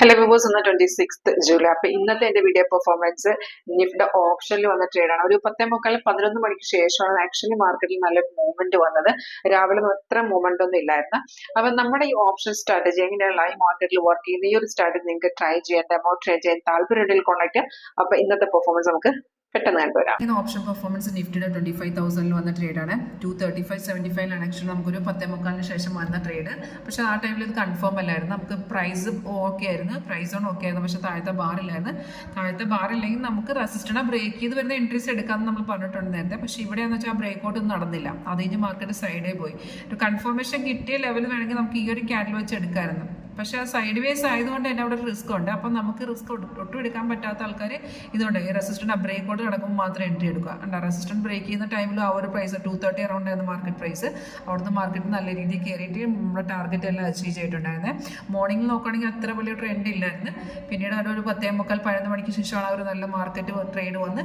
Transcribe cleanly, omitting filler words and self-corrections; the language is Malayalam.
ഹലോ വ്യൂവേഴ്സ്, ഇന്ന് 26th ജൂലൈ. അപ്പൊ ഇന്നത്തെ എന്റെ വീഡിയോ പെർഫോമൻസ് നിഫ്റ്റി ഓപ്ഷനിൽ വന്ന ട്രേഡാണ്. ഒരു 10:45 11 മണിക്ക് ശേഷമാണ് ആക്ച്വലി മാർക്കറ്റിൽ നല്ല മൂവ്മെന്റ് വന്നത്. രാവിലെ അത്ര മൂവ്മെന്റ് ഒന്നും ഇല്ലായിരുന്നു. അപ്പൊ നമ്മുടെ ഈ ഓപ്ഷൻ സ്ട്രാറ്റജി എങ്ങനെയാണ് ലൈവ് മാർക്കറ്റിൽ വർക്ക് ചെയ്യുന്നത്, ഈ ഒരു സ്ട്രാറ്റജി നിങ്ങൾക്ക് ട്രൈ ചെയ്യാൻ ഡെമോ ട്രൈ ചെയ്യാൻ താല്പര്യമുണ്ടെങ്കിൽ കോൺടാക്ട്. അപ്പൊ ഇന്നത്തെ പെർഫോമൻസ് നമുക്ക് പെട്ടെന്ന് കണ്ടുവരാം. ഓപ്ഷൻ പെർഫോമൻസ് നിഫ്റ്റിയുടെ 25,000 വന്ന ട്രേഡാണ്. 235.75 ആക്ച്വലി നമുക്കൊരു 10:45 ശേഷം വന്ന ട്രേഡ്. പക്ഷെ ആ ടൈമിൽ ഇത് കൺഫേം അല്ലായിരുന്നു. നമുക്ക് പ്രൈസ് ഓക്കെ ആയിരുന്നു, പ്രൈസ് ഓൺ ഓക്കെ ആയിരുന്നു, പക്ഷെ താഴത്തെ ബാറില്ലായിരുന്നു. താഴത്തെ ബാറില്ലെങ്കിൽ നമുക്ക് റെസിസ്റ്റൻസ് ബ്രേക്ക് ചെയ്ത് വരുന്ന എൻട്രീസ് എടുക്കാമെന്ന് നമ്മൾ പറഞ്ഞിട്ടുണ്ട് നേരത്തെ. പക്ഷെ ഇവിടെയെന്ന് വെച്ചാൽ ആ ബ്രേക്ക് ഔട്ട് ഒന്നും നടന്നില്ല. അത് കഴിഞ്ഞ് മാർക്കറ്റ് സൈഡേ പോയി. ഒരു കൺഫർമേഷൻ കിട്ടിയ ലെവൽ വേണമെങ്കിൽ നമുക്ക് ഈ ഒരു ക്യാൻഡിൽ വെച്ച് എടുക്കാമായിരുന്നു. പക്ഷെ ആ സൈഡ് വേസ് ആയതുകൊണ്ട് തന്നെ അവിടെ ഒരു റിസ്ക് ഉണ്ട്. അപ്പം നമുക്ക് റിസ്ക് ഒട്ടും എടുക്കാൻ പറ്റാത്ത ആൾക്കാർ ഇതുകൊണ്ട് ഈ റെസിസ്റ്റന്റ് ബ്രേക്ക് ഔട്ട് നടക്കുമ്പോൾ മാത്രം എൻട്രി എടുക്കുക. ഉണ്ട് റെസിസ്റ്റന്റ് ബ്രേക്ക് ചെയ്യുന്ന ടൈമിൽ ആ ഒരു പ്രൈസ് 230 അറൗണ്ട് ആയിരുന്നു മാർക്കറ്റ് പ്രൈസ്. അവിടുന്ന് മാർക്കറ്റ് നല്ല രീതിയിൽ കയറിയിട്ട് നമ്മുടെ ടാർഗറ്റ് എല്ലാം അച്ചീവ് ചെയ്തിട്ടുണ്ടായിരുന്നു. മോർണിംഗിൽ നോക്കുകയാണെങ്കിൽ അത്ര വലിയ ട്രെൻഡ് ഇല്ലായിരുന്നു. പിന്നീട് ഒരു 10:45 11 മണിക്ക് ശേഷമാണ് ഒരു നല്ല മാർക്കറ്റ് ട്രേഡ് വന്ന്